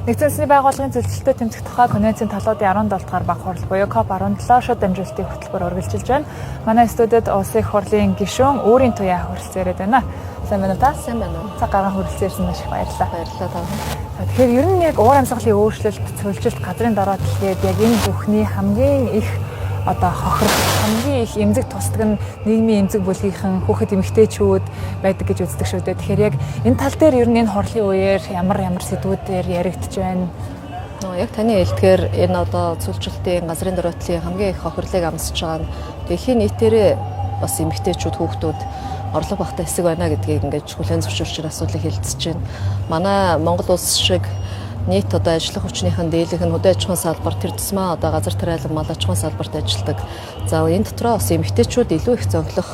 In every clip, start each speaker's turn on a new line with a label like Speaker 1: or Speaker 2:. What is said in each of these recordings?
Speaker 1: Нэгдсэн улсны байгууллагын зөвлөлтөд тэмцэх тухай конвенцийн талуудын 17 дугаар баг хурал буюу COP17 шууд дамжуулалтын хөтөлбөр үргэлжилж байна. Манай студид улсын их хурлын гишүүн өөрийн туяа хүрэлцэн яриад байна. Сайн байна уу та?
Speaker 2: Сайн байна уу?
Speaker 1: Цаг гарган хүрэлцэн ирсэн маш их баярлалаа.
Speaker 2: Баярлалаа та.
Speaker 1: Тэгэхээр ер нь яг уур амьсгалын өөрчлөлт, цөлжилт, газрын дорой дэлхийд яг энэ бүхний хамгийн их хохирол, хамгийн их эмзэг тусдаг нь нийгмийн эмзэг бүлгийнхэн хүүхэд эмэгтэйчүүд байдаг гэж үздэг шүү дээ. Тэгэхээр яг энэ тал дээр ер нь энэ хурлын үеэр ямар сэдвүүдээр яригдж байна?
Speaker 2: Яг таны хэлдгээр энэ цөлжилтийн газрын дорой дэлхийн хамгийн их хохирлыг амсаж байгаа нь дэлхийн нийтээрээ бас эмэгтэйчүүд хүүхдүүд орлого багтаа хэсэг байна гэдгийг ингэж хүлээн зөвшөөрч асуудлыг хэлэлцэж байна. Манай Монгол улс шиг нийт ажиллах хүчнийхэн дийлэнх нь хөдөө аж ахуйн салбар, тэр тусмаа газар тариалан мал аж ахуйн салбарт ажилладаг. За энэ дотроо бас эмэгтэйчүүд илүү их зөглөх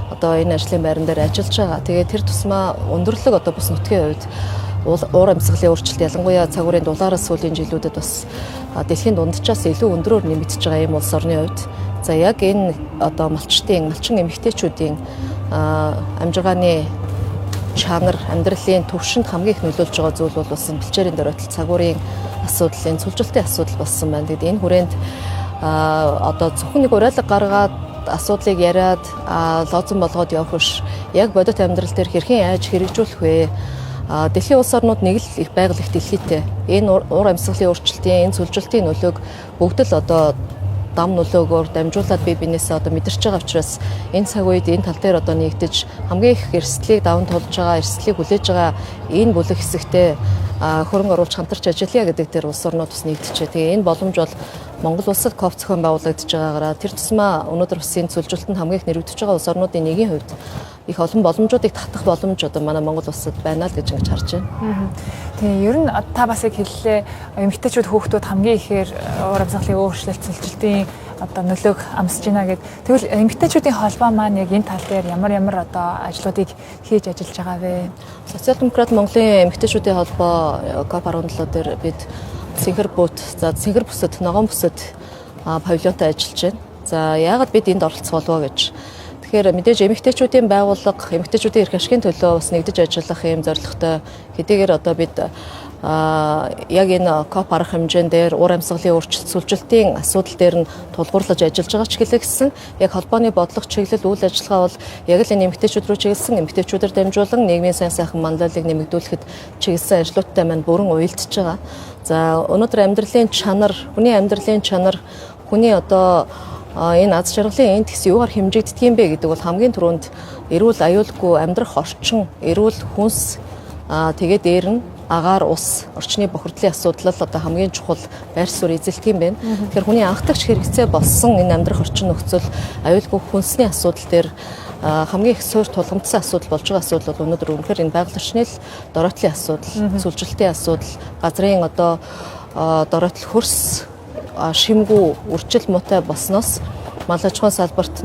Speaker 2: энэ ажлын байран дээр ажиллаж байгаа. Тэгээд тэр тусмаа өндөрлөг бус нутгийн хувьд уур амьсгалын өөрчлөлт ялангуяа цагуурын дулаараас сүүлийн жилүүдэд бас дэлхийн дунджаас илүү өндөрөөр нэмэгдэж байгаа юм улс орны хувьд. За яг энэ малчин эмэгтэйчүүдийн амжиргааны чанар, амьдралын төвшөнд хамгийн их нөлөөлж байгаа зүйл бол бас бэлчээрийн доройтол цагуурын асуудал, цөлжилтийн асуудал болсон байна. Тэгэд энэ хүрээнд зөвхөн нэг уриалга гаргаад асуудлыг яриад лозон болгоод явах биш. Яг бодит амьдрал дээр хэрхэн яаж хэрэгжүүлэх вэ? Дэлхийн улс орнууд нэг л их байгаль их дэлхийтэй. Энэ уур амьсгалын өөрчлөлтийн, энэ цөлжилтийн нөлөөг бүгд л дам нөлөөгөөр дамжуулаад биенээсээ мэдэрч байгаа учраас энэ цаг үед энэ тал дээр нэгдэж хамгийн их эрсдлийг даван тулж байгаа, эрсдлийг хүлээж байгаа энэ бүлэг хэсэгтээ хөрөнгө оруулж хамтарч ажиллая гэдэг дээр улс орнууд бас нэгдэжээ. Тэгээ энэ боломж бол Монгол улсад COP зохион байгуулагдаж байгаагаараа тэр тусмаа өнөөдөр бас энэ цөлжилтөнд хамгийн их нэрвэгдэж байгаа улс орнуудын нэгийн хувьд их олон боломжуудыг татах боломж манай Монгол улсад байна л гэж ингэж харж байна.
Speaker 1: Тэгээ ер нь та бас яг хэллээ эмэгтэйчүүд хүүхдүүд хамгийн ихээр уур амьсгалын өөрчлөлт цөлжилтийн нөлөөг амсж байна гэд. Тэгвэл эмэгтэйчүүдийн холбоо маань яг энэ тал дээр ямар ажлуудыг хийж ажиллаж байгаа вэ?
Speaker 2: Социал-демократ Монголын эмэгтэйчүүдийн холбоо COP17 дээр бид цэнхэр бүсэд, ногоон бүсэд павильонтой ажиллаж байна. За яагаад бид энд оролцох болов гэж. Тэгэхээр мэдээж эмэгтэйчүүдийн байгууллага, эмэгтэйчүүдийн эрх ашигын төлөө бас нэгдэж ажиллах юм зорилготой. Хэдийгээр бид яг энэ COP арга хэмжээнд дээр уур амьсгалын өөрчлөлт, цөлжилтийн асуудал дээр нь тулгуурлаж ажиллаж байгаа ч гэлээсэн яг холбооны бодлого чиглэл үйл ажиллагаа бол яг л энэ эмэгтэйчүүд рүү чиглэсэн, эмэгтэйчүүдээр дамжуулан нийгмийн сайн сайхан манлайлалыг нэмэгдүүлэхэд чиглэсэн ажлуудтай маань бүрэн уялдж байгаа. За өнөөдөр амьдралын чанар, хүний амьдралын чанар, хүний энэ аз жаргалын энд хэс юугаар хэмжигддэг юм бэ гэдэг бол хамгийн түрүүнд эрүүл аюулгүй амьдрах орчин, эрүүл хүнс, тэгээд дээр нь агаар ус, орчны бохирдлын асуудал хамгийн чухал байр суурь эзэлдэг юм байна. Тэгэхээр хүний анхдагч хэрэгцээ болсон энэ амьдрах орчин нөхцөл аюулгүй хүнсний асуудал дээр хамгийн их суур тулгамдсан асуудал болж байгаа асуудал бол өнөөдөр үнэхээр энэ байгаль орчны доройтлын асуудал, цөлжилтийн асуудал, газрын доройтол хөрс шимгүү үржил муутай болсноос мал аж ахуйн салбарт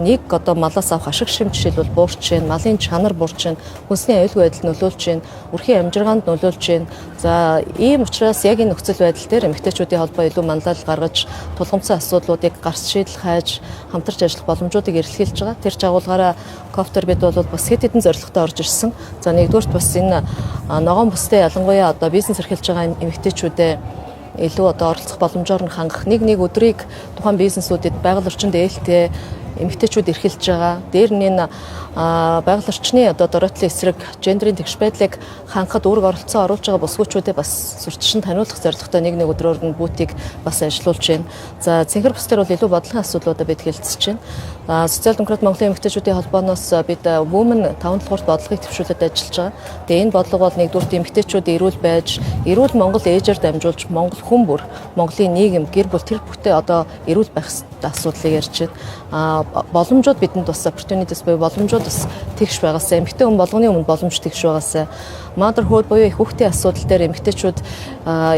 Speaker 2: малаас авах ашиг шим жишээлбэл буурч байна, малын чанар буурч байна, хүнсний аюулгүй байдал нөлөөлж байна, үрхийн амжиргаанд нөлөөлж байна. За ийм учраас яг энэ нөхцөл байдал дээр эмэгтэйчүүдийн холбоо илүү манлайлал гаргаж тулгамдсан асуудлуудыг гарц шийдэл хайж хамтарч ажиллах боломжуудыг эрэлхийлж байгаа. Тэр жагуулгаараа COP-төр бид бол бас хэд хэдэн зорилготой орж ирсэн. За нэгдүгürt бас энэ ногоон бүстэй ялангуяа бизнес эрхэлж байгаа эмэгтэйчүүдэд илүү оролцох боломжоор нь хангах нэг өдрийг тухайн бизнесүүдэд байгаль орчинд ээлтэй эмэгтэйчүүд эрхэлж байгаа. Дээр нь энэ байгаль орчны доройтлын эсрэг гендерийн тэгш байдлыг хангахад үүрэг оролцоо оруулж байгаа бүсгүүчүүдэд бас зөрчилсөн таниулах зорилготой нэг өдрөөр нь бүүтийг бас ажиллуулж байна. За цэнхэр бүс дээр бол илүү бодлогын асуудлуудаа бид хэлэлцэж байна. Социал-демократ Монголын эмэгтэйчүүдийн холбооноос бид Women 5 дугаар бодлогыг төвшүүлээд ажиллаж байгаа. Тэгээ энэ бодлого бол нэгдүгээр эмэгтэйчүүд эрүүл байж, эрүүл Монгол ээжээр дамжуулж Монгол хүн бүр, Монголын нийгэм, гэр бүл тэр бүхтэй эрүүл байх асуудлыг ярьж байна. Боломжууд бидэнд бас opportunities буюу боломжууд бас тэгш байгаасаа эмэгтэй хүн болгоны өмнө боломж тэгш байгаасаа mother hood буюу их хүүхдийн асуудал дээр эмэгтэйчүүд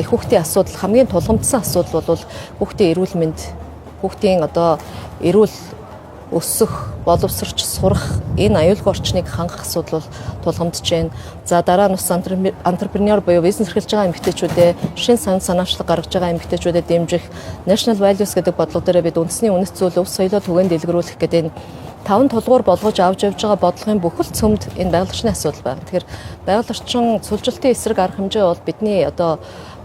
Speaker 2: их хүүхдийн асуудал хамгийн тулгамдсан асуудал бол хүүхдийн эрүүл мэнд, хүүхдийн эрүүл өсөх, боловсрч сурах энэ аюулгүй орчныг хангах асуудал бол тулгамдж байна. За дараа нь бас entrepreneur буюу бизнес эрхэлж байгаа эмэгтэйчүүдэд шин санаачлаг гаргаж байгаа эмэгтэйчүүдэд дэмжих National Values гэдэг бодлого дээр бид үндэсний үнэт зүйл өв соёлоо түгээн дэлгэрүүлэх гэдэг энэ таван тулгуур болгож авч явж байгаа бодлогын бүхэл цөмд энэ байгаль орчны асуудал байна. Тэгэхээр байгаль орчин цулжилтын эсрэг арга хэмжээ бол бидний одоо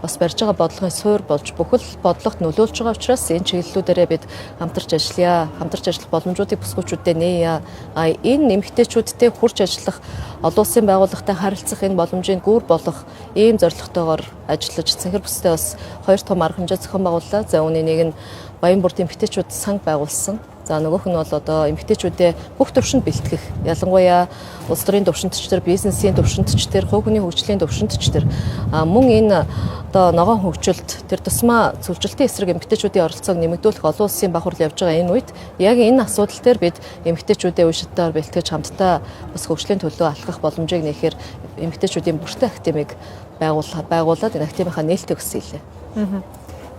Speaker 2: бас барьж байгаа бодлогын суурь болж бүхэл бодлогот нөлөөлж байгаа учраас энэ чиглэлүүдээрээ бид хамтарч ажиллая, хамтарч ажиллах боломжуудыг бүсгүүчүүдэд нээе. Энэ эмэгтэйчүүдтэй хурж ажиллах, олон улсын байгууллагатай харилцах энэ боломжийг гүр болох ийм зорилготойгоор ажиллаж цэнхэр бүстэй бас 2 том арга хэмжээ зохион байгууллаа. За үүний нэг нь Баянбурд эмэгтэйчүүд санг байгуулсан. За нөгөөх нь бол одоо эмэгтэйчүүдэд бүх төвшөнд бэлтгэх. Ялангуяа улс төрийн төвшөнтчдэр, бизнесийн төвшөнтчдэр, хувь хүний хөгжлийн төвшөнтчдэр мөн энэ одоо ногоон хөгжилт тэр тусмаа цулжилтын эсрэг эмэгтэйчүүдийн оролцоог нэмэгдүүлэх олон улсын бахарл явж байгаа энэ үед яг энэ асуудал дээр бид эмэгтэйчүүдээ үе шатаар бэлтгэж хамтдаа бас хөгжлийн төлөө алхах боломжийг нээхээр эмэгтэйчүүдийн бүртээ академиг байгуулад энэ академийнхаа нээлтийг өсгөе.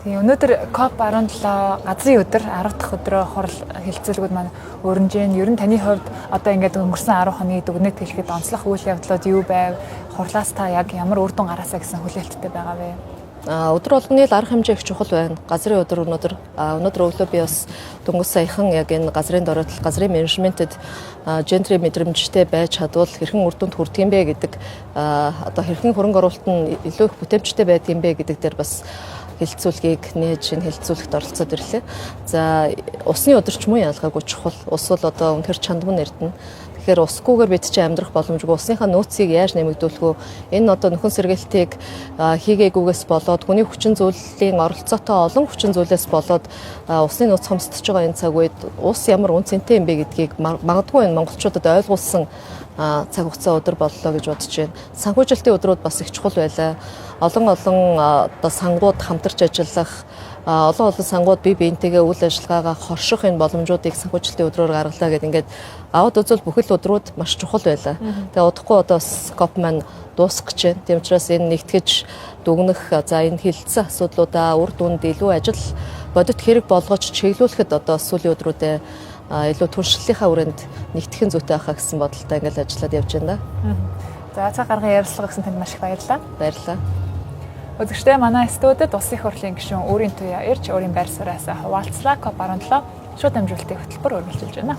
Speaker 1: Тэгээ өнөөдөр COP17 газрын өдөр 10 дахь өдрөө хурал хэлэлцүүлгүүд маань өрнөж जैन. Ер нь таны хувьд одоо ингээд өнгөрсөн 10 хоногийн дүгнэлт хэлэхэд онцлог үйл явдлууд юу байв? Хурлаас та яг ямар үр дүн гараасаа гэсэн хүлээлттэй байгаа вэ?
Speaker 2: Өдөр болгоны л арга хэмжээ их чухал байна. Газрын өдөр өнөөдөр өглөө би бас Дөнгөс саяхан яг энэ газрын дороотл, газрын менежментэд гендерийн мэдрэмжтэй байж чадвал хэрхэн үр дүнд хүрдэг юм бэ гэдэг одоо хэрхэн хөрөнгө оруулалт нь илүү их бүтээмжтэй байдаг юм бэ гэдэг дээр бас хэлэлцүүлгийг нээж энэ хэлэлцүүлэгт оролцоод ирлээ. За усны өдөрчмөн ялгаагүй чухал. Ус бол одоо үнэхэр чандман эрдэнэ. Тэгэхээр усгүйгээр бид чи амьдрах боломжгүй. Усныхаа нөөцийг яаж нэмэгдүүлэх вэ? Энэ одоо нөхөн сэргээлтийг хийгээгүйгээс болоод хүний хүчин зүйлийн оролцоотой олон хүчин зүйлээс болоод усны нөөц хомсдож байгаа энэ цаг үед ус ямар үнцэнтэй юм бэ гэдгийг магадгүй энэ монголчуудад ойлгуулсан цаг хугацаа өдөр боллоо гэж бодож байна. Санхүүжилтийн өдрүүд бас их чухал байлаа. Олон одоо сангууд хамтарч ажиллах, олон сангууд бие биентэйгээ үйл ажиллагаагаа хорших энэ боломжуудыг санхүүжилтийн өдрөөр гаргалаа гэдэг ингээд аваад үзвэл бүхэл өдрүүд маш чухал байлаа. Тэгээ удахгүй одоо COP маань дуусах гэж байна. Тийм учраас энэ нэгтгэж дүгнэх, за энэ хилцсэн асуудлуудаа үр дүнд илүү ажил бодит хэрэг болгож чиглүүлэхэд одоо сүүлийн өдрүүдэд илүү туршлагынхаа хүрээнд нэгтгэн зүйтэй байхаа гэсэн бодолтой ингээд ажиллаад явж байна.
Speaker 1: За цаг гарган ярилцлага гэсэн танд маш их баярлалаа.
Speaker 2: Баярлалаа.
Speaker 1: Үзэгчдээ манай студид Улсын их хурлын гишүүн Өөрийн туяа ирж өөрийн байр сууриасаа хуваалцлаа. COP17 шууд амжилтын хөтөлбөр үргэлжилж байна.